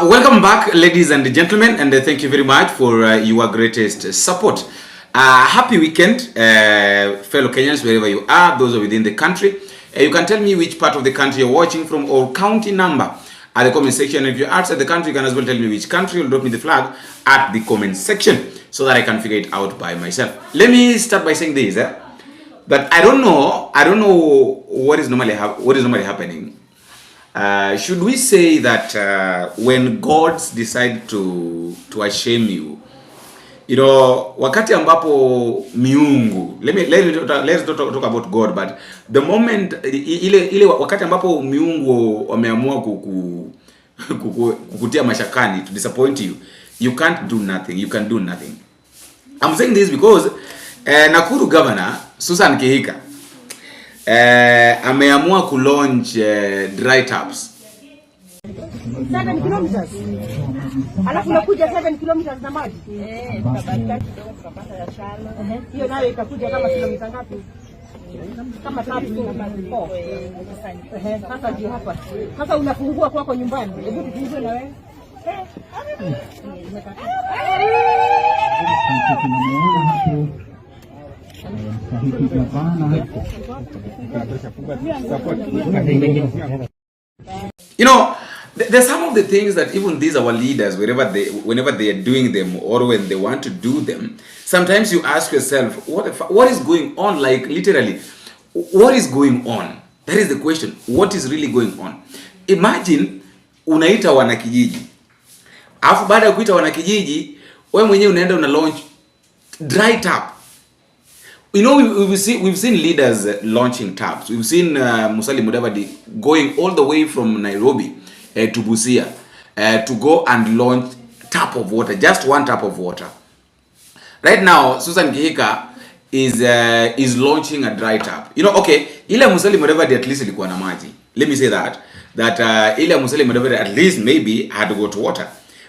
Welcome back, ladies and gentlemen, and thank you very much for your greatest support. Happy weekend, fellow Kenyans, wherever you are, those are within the country. You can tell me which part of the country you're watching from or county number at the comment section. If you're outside the country, you can as well tell me which country. You'll drop me the flag at the comment section so that I can figure it out by myself. Let me start by saying this, but I don't know what is normally happening. Should we say that when gods decide to ashame you, wakati ambapo miungu, let's not talk about God, but the moment ile wakati ambapo miungu wameamua kukutia mashakani, to disappoint you, you can't do nothing, you can do nothing. I'm saying this because Nakuru governor Susan Kihika ameamua kulaunch dry taps 7 kilometers. Alafu nakuja 7 kilometers na maji. Kabla tukapata ya shalo. Hiyo nayo itakuja kama kilomita ngapi? Kama 3 na 4. Sasa ndio hapa. Sasa unafungua kwako nyumbani. Hebu tufungue na wewe. There's some of the things that even these our leaders, whenever they are doing them or when they want to do them, sometimes you ask yourself, what is going on? Like literally, what is going on? That is the question. What is really going on? Imagine unaita wanakijiji. Alafu baada ya kuita wanakijiji, wewe mwenyewe unaenda una launch dry tap. We've seen leaders launching taps. We've seen Musalia Mudavadi going all the way from Nairobi to Busia to go and launch tap of water, just one tap of water. Right now, Susan Kihika is launching a dry tap. Okay, ile Musalia Mudavadi at least ilikuwa na maji. Let me say that ile Musalia Mudavadi at least maybe had to go to water.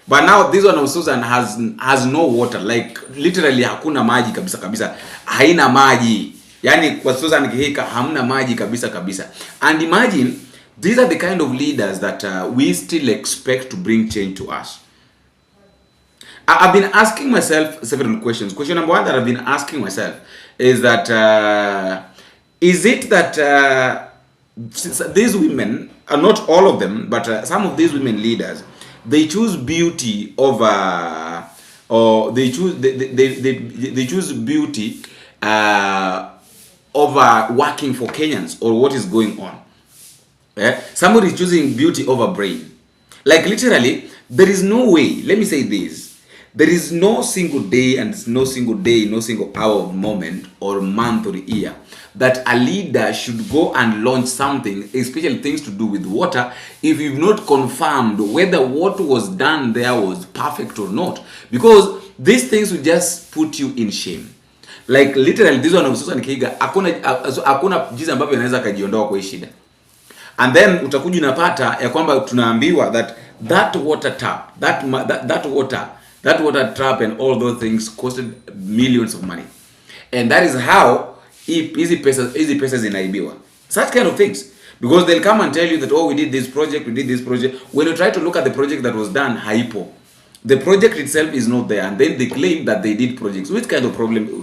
But now this one of Susan has no water, like literally hakuna maji kabisa, haina maji. Yani kwa Susan Kihika hamna maji kabisa. And imagine, these are the kind of leaders that we still expect to bring change to us. I've been asking myself several questions. Question number one that I've been asking myself is that is it that these women, not all of them, but some of these women leaders, they choose beauty over, or they choose beauty over working for Kenyans, or what is going on? Somebody is choosing beauty over brain. Like literally, there is no way. Let me say this: there is no single day, no single hour, moment, or month, or year that a leader should go and launch something, especially things to do with water, if you've not confirmed whether what was done there was perfect or not. Because these things will just put you in shame. Like literally, this one of Susan Kihika, hakuna jinsi ambavyo anaweza kujiondoa kwa shida. And then utakuja unapata ya kwamba tunaambiwa that water tap, that water trap and all those things costed millions of money. And that is how easy pesos inaibiwa. Such kind of things. Because they'll come and tell you that, we did this project. When you try to look at the project that was done, haipo. The project itself is not there. And then they claim that they did projects. Which kind of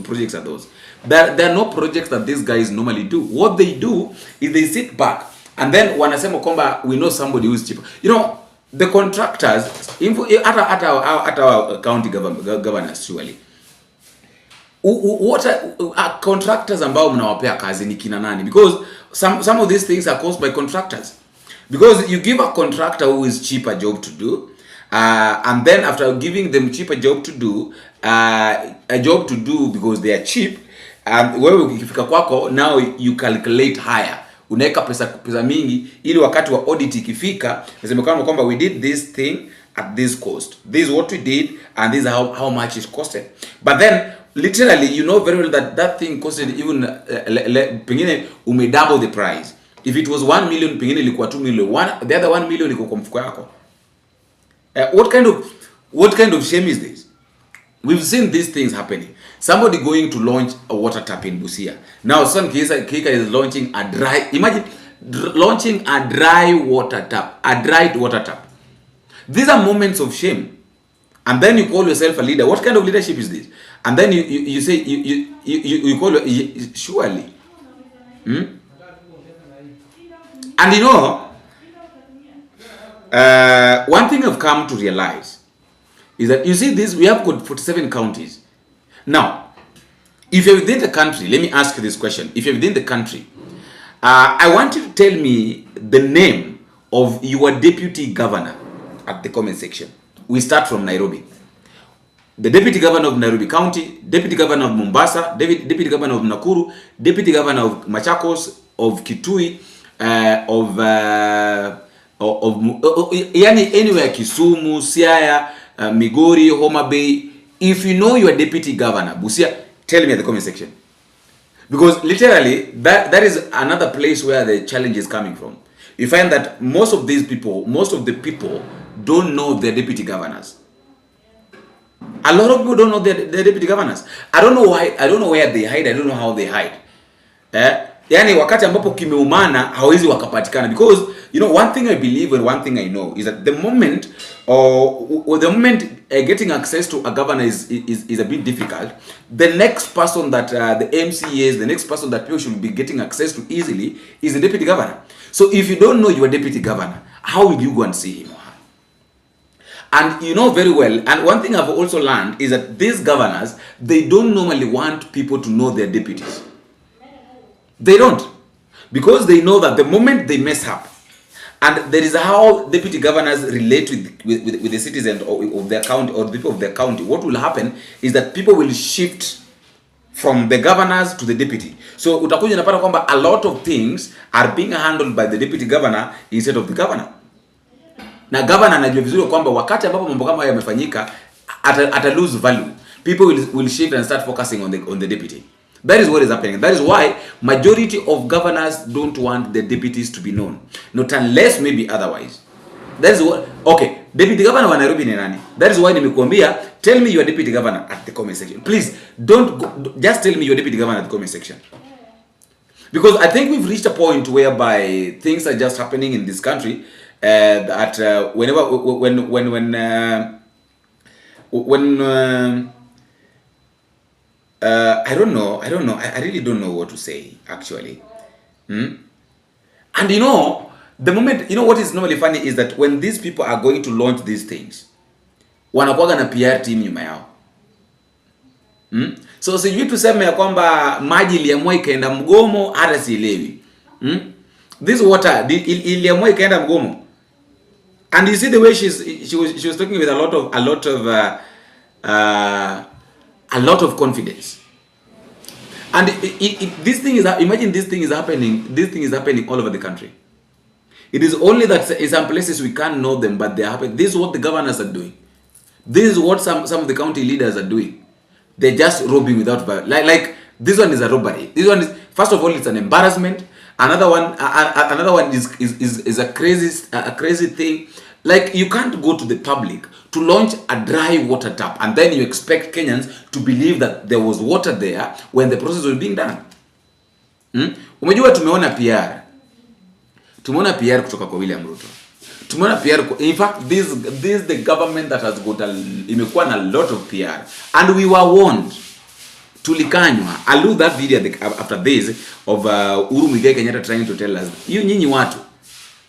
projects are those? There are no projects that these guys normally do. What they do is they sit back and then wanasema kwamba we know somebody who is cheaper. The contractors, at our county governors surely, what are contractors ambao mnawapea kazi ni kina nani? Because some of these things are caused by contractors. Because you give a contractor who is cheaper job to do, and then after giving them cheaper job to do, a job to do because they are cheap, and wewe ukifika kwako, now you calculate higher. Unaweka pesa mingi ili wakati wa audit ikifika nasemekana kwamba we did this thing at this cost. This is what we did and this is how much it costed. But then literally you know very well that thing costed even pengine double the price. If it was 1 million, pengine ilikuwa 2 million. The other 1 million iko kwa mfuko yako. What kind of shame is this? We've seen these things happening. Somebody going to launch a water tap in Busia. Now Susan Kihika is launching a dry, imagine launching a dry water tap. These are moments of shame. And then you call yourself a leader. What kind of leadership is this? And then you say, you call it, surely. And you know, one thing I've come to realize is that, you see this, we have got 47 counties. Now, if you're within the country, let me ask you this question. If you're within the country, I want you to tell me the name of your deputy governor at the comment section. We start from Nairobi. The deputy governor of Nairobi County, deputy governor of Mombasa, deputy governor of Nakuru, deputy governor of Machakos, of Kitui, yani anywhere, Kisumu, Siaya, Migori, Homa Bay. If you know your deputy governor, Busia, tell me at the comment section. Because literally, that is another place where the challenge is coming from. You find that most of the people don't know their deputy governors. A lot of people don't know their deputy governors. I don't know why, I don't know where they hide, I don't know how they hide. Yani wakati ambapo kimeumana hawezi wakapatikana, because you know, one thing I believe and one thing I know is that the moment getting access to a governor is a bit difficult, the next person that the MCAs, the next person that people should be getting access to easily is the deputy governor. So if you don't know your deputy governor, how will you go and see him or her? And you know very well, and one thing I've also learned is that these governors, they don't normally want people to know their deputies. They don't, because they know that the moment they mess up, and there is how deputy governors relate with the citizens of their county or the people of their county, what will happen is that people will shift from the governors to the deputy. So utakuja napata kwamba a lot of things are being handled by the deputy governor instead of the governor. Na governor anajua vizuri kwamba wakati ambapo mambo kama haya yamefanyika, ata lose value. People will shift and start focusing on the deputy. That is what is happening. That is why majority of governors don't want the deputies to be known. Not unless maybe otherwise. That is what, okay, deputy governor wa Nairobi ni nani? That is why nimekuambia, tell me your deputy governor at the comment section. Please, just tell me your deputy governor at the comment section. Because I think we've reached a point whereby things are just happening in this country that I don't know. I really don't know what to say, actually. And you know, the moment, you know what is normally funny is that when these people are going to launch these things, wanakuwaga na PR team nyuma yao. So sijui tuseme ya kwamba maji iliamua ikaenda mgomo, hata sielewi. This water iliamua ikaenda mgomo. And you see the way she was talking with a lot of confidence. And this thing is, imagine this thing is happening all over the country. It is only that in some places we can't know them, but they are happening. This is what the governors are doing. This is what some of the county leaders are doing. They're just robbing without violence. Like this one is a robbery. This one is, first of all, it's an embarrassment. Another one is a crazy thing. Like, you can't go to the public to launch a dry water tap and then you expect Kenyans to believe that there was water there when the process was being done. Umejua tumeona PR. Tumeona PR kutoka kwa William Ruto. Tumeona PR, in fact, this is the government that has got imekuwa na a lot of PR. And we were warned. Tulikanywa. I'll do that video after this of Uhuru Muigai Kenyatta trying to tell us, you nyinyi watu.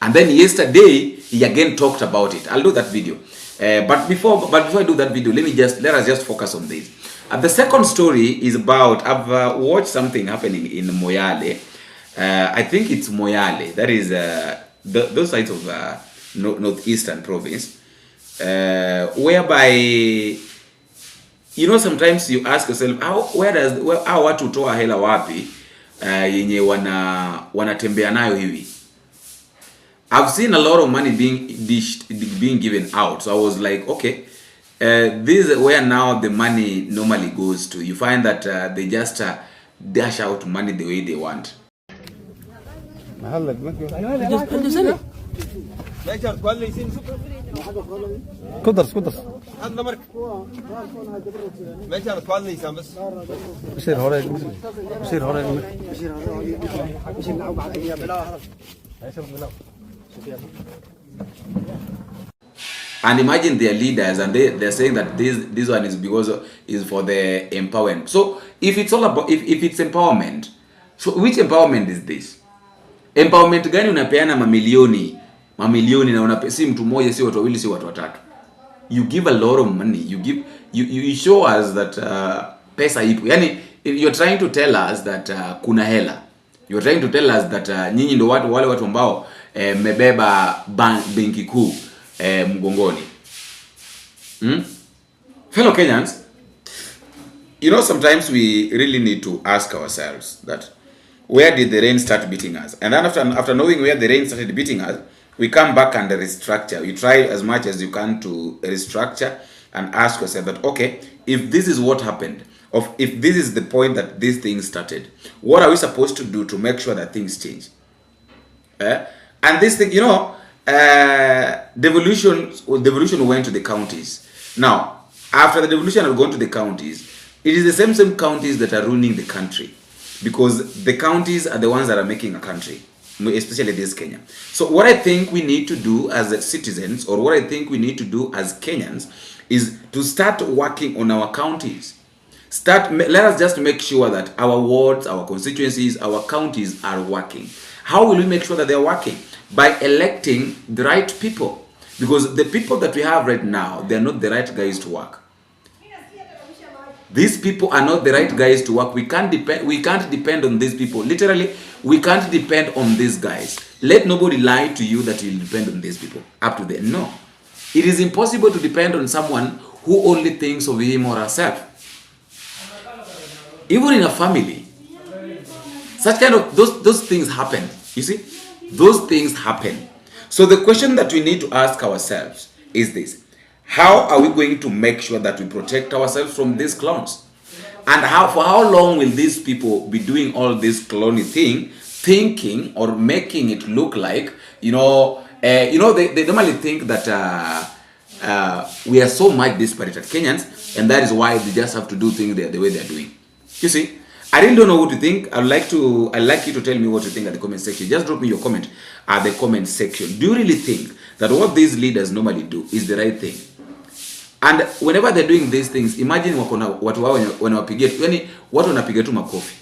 And then yesterday he again talked about it. I'll do that video. But before I do that video, let us just focus on this. The second story is about, I've watched something happening in Moyale. I think it's Moyale. That is those sides of northeastern province, whereby, you know, sometimes you ask yourself, how watu toa hela wapi yenye wanatembea nayo hivi. I've seen a lot of money being given out. So I was like, okay, this is where now the money normally goes to. You find that they just dash out money the way they want. and imagine their leaders, and they're saying that this one is because is for the empowerment. So if it's all about if it's empowerment, so which empowerment is this? Empowerment gani unapeana mamilioni na si mtu mmoja, si watu wawili, si watu watatu. You give a lot of money, you show us that pesa ipo. Yani you're trying to tell us that kuna hela. You're trying to tell us that nyinyi ndo wale watu ambao mebeba benki kuu mgongoni. Fellow Kenyans, you know, sometimes we really need to ask ourselves that where did the rain start beating us? And then after knowing where the rain started beating us, we come back and restructure. We try as much as you can to restructure and ask yourself that, okay, if this is what happened, if this is the point that this thing started, what are we supposed to do to make sure that things change? And this thing, you know, devolution went to the counties. Now, after the devolution had gone to the counties, it is the same counties that are ruining the country, because the counties are the ones that are making a country, especially this Kenya. So what I think we need to do as citizens, or what I think we need to do as Kenyans, is to start working on our counties. Let us just make sure that our wards, our constituencies, our counties are working. How will we make sure that they are working? By electing the right people. Because the people that we have right now, they are not the right guys to work. These people are not the right guys to work. We can't depend on these people. Literally, we can't depend on these guys. Let nobody lie to you that you'll depend on these people. Up to them. No. It is impossible to depend on someone who only thinks of him or herself. Even in a family, such kind of those things happen. You see, those things happen. So the question that we need to ask ourselves is this: how are we going to make sure that we protect ourselves from these clones? And for how long will these people be doing all this clone thing, thinking or making it look like, they normally think that we are so much disparate as Kenyans, and that is why they just have to do things the way they are doing. You see, I really don't know what to think. I'd like you to tell me what you think at the comment section. Just drop me your comment at the comment section. Do you really think that what these leaders normally do is the right thing? And whenever they're doing these things, imagine watu wao wanawapigia, yani watu wanapiga tu makofi.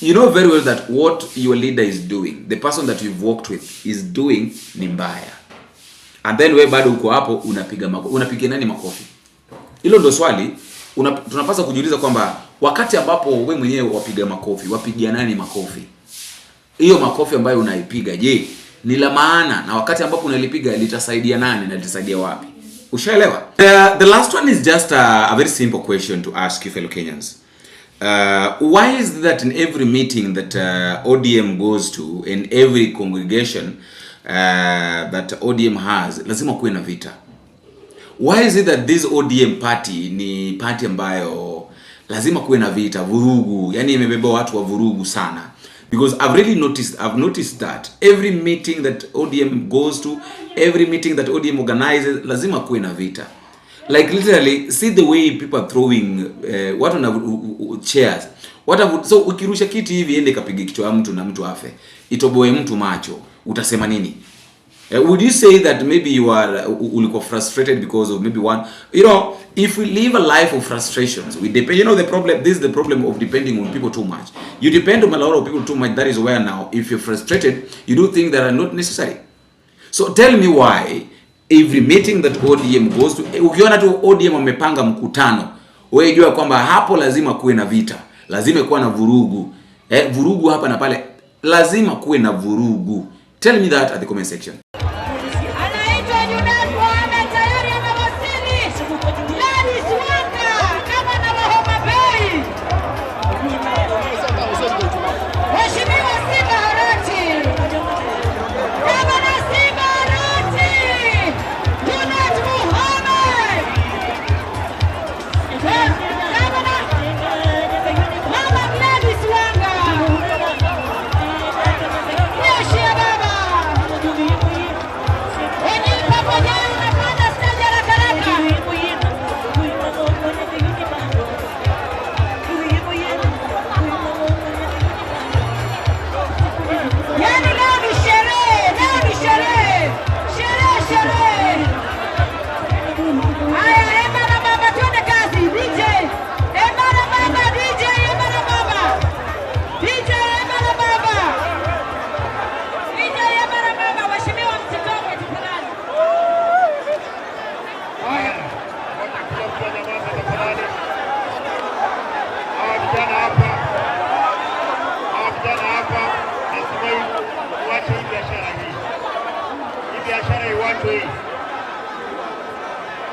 You know very well that what your leader is doing, the person that you've worked with is doing ni mbaya. And then we bado uko hapo unapiga nani makofi? Hilo ndo swali tunapaswa kujiuliza, kwamba wakati ambapo we mwenyewe wapigia nani makofi? Hiyo makofi ambayo unaipiga, je, ni la maana? Na wakati ambapo unalipiga litasaidia nani na litasaidia wapi? Ushaelewa? The last one is just a very simple question to ask you, fellow Kenyans. Why is that in every meeting that ODM goes to, in every congregation that ODM has, lazima kuwe na vita? Why is it that this ODM party ni party ambayo lazima kuwe na vita, vurugu, yani imebeba watu wa vurugu sana? Because I've noticed that every meeting that ODM goes to, every meeting that ODM organizes, lazima kuwe na vita. Like literally, see the way people are throwing watu na chairs. So ukirusha kiti hivi ende kapige kichwa ya mtu na mtu afe, itoboe mtu macho, utasema nini? Would you say that maybe you are frustrated because of maybe one? If we live a life of frustrations, we depend. This is the problem of depending on people too much. You depend on a lot of people too much. That is where now, if you're frustrated, you do things that are not necessary. So tell me why every meeting that ODM goes to, ukiona tu ODM wamepanga mkutano, wewe jua kwamba hapo lazima kuwe na vita, lazima kuwe na vurugu. Vurugu hapa na pale, lazima kuwe na vurugu. Tell me that at the comment section.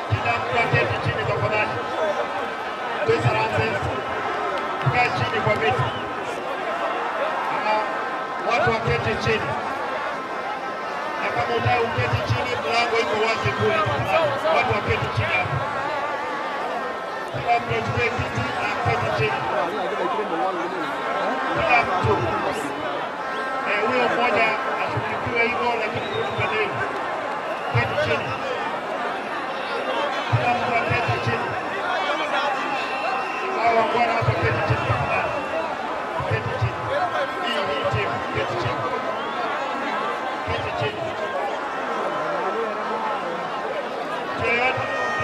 Kila mtu aketi chini tafadhali. Pesa Ramses. Kaa chini kwa viti. Watu waketi chini. Na kama utaki uketi chini, mlango iko wazi kule. Watu waketi chini hapo. Kila mtu achukue kiti na aketi chini. Kila mtu. Huyo mmoja ashughulikiwe hivyo, lakini tuendelee. Keti chini. Kila mtu aketi chini. Hawa bwana hapa keti chini. Keti chini. Hii timu keti chini. Keti chini.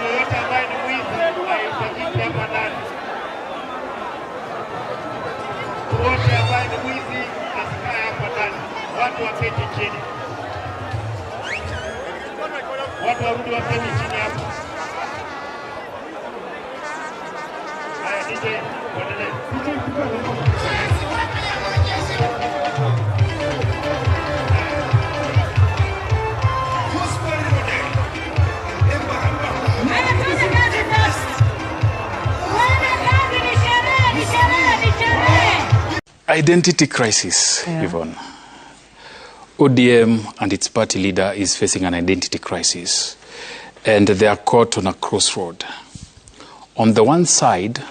Yoyote ambaye ni mwizi haihitajiki hapa ndani. Wote ambaye ni mwizi asikae hapa ndani. Watu waketi chini. Watu warudi waketi chini hapa. Haya, DJ, tuendelee. Identity crisis, Yvonne. ODM and its party leader is facing an identity crisis, and they are caught on a crossroad. On the one side,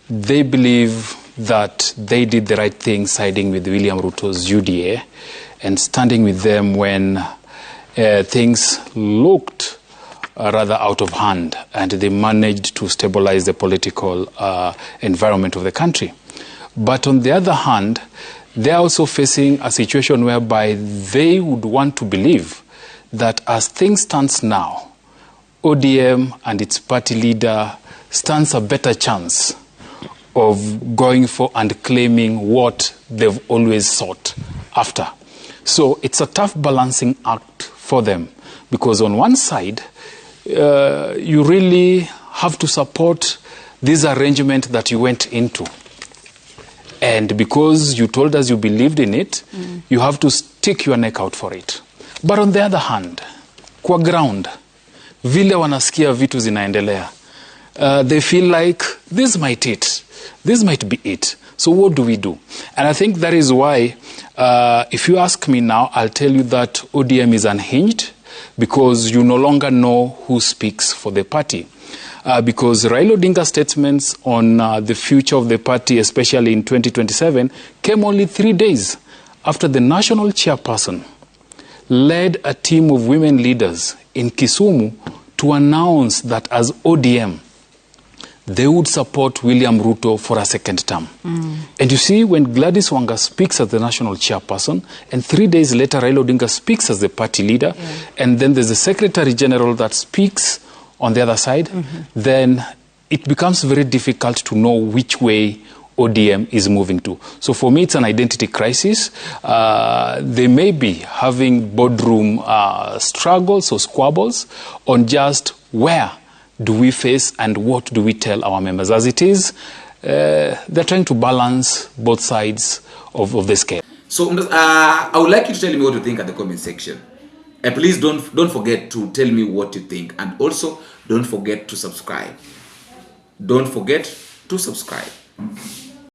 they believe that they did the right thing siding with William Ruto's UDA and standing with them when things looked rather out of hand, and they managed to stabilize the political environment of the country. But on the other hand, they are also facing a situation whereby they would want to believe that as things stand now, ODM and its party leader stands a better chance of going for and claiming what they've always sought after. So it's a tough balancing act for them, because on one side, you really have to support this arrangement that you went into. And because you told us you believed in it, you have to stick your neck out for it. But on the other hand, kwa ground, vile wanasikia vitu zinaendelea, they feel like this might be it. So what do we do? And I think that is why, if you ask me now, I'll tell you that ODM is unhinged, because you no longer know who speaks for the party. Because Raila Odinga's statements on the future of the party, especially in 2027, came only 3 days after the national chairperson led a team of women leaders in Kisumu to announce that as ODM, they would support William Ruto for a second term. And you see, when Gladys Wanga speaks as the national chairperson, and 3 days later Raila Odinga speaks as the party leader, and then there's the Secretary General that speaks on the other side, then it becomes very difficult to know which way ODM is moving to. So for me, it's an identity crisis. They may be having boardroom struggles or squabbles on just where do we face and what do we tell our members. As it is, they're trying to balance both sides of the scale. So I would like you to tell me what you think at the comment section. And please don't forget to tell me what you think. And also, don't forget to subscribe. Don't forget to subscribe.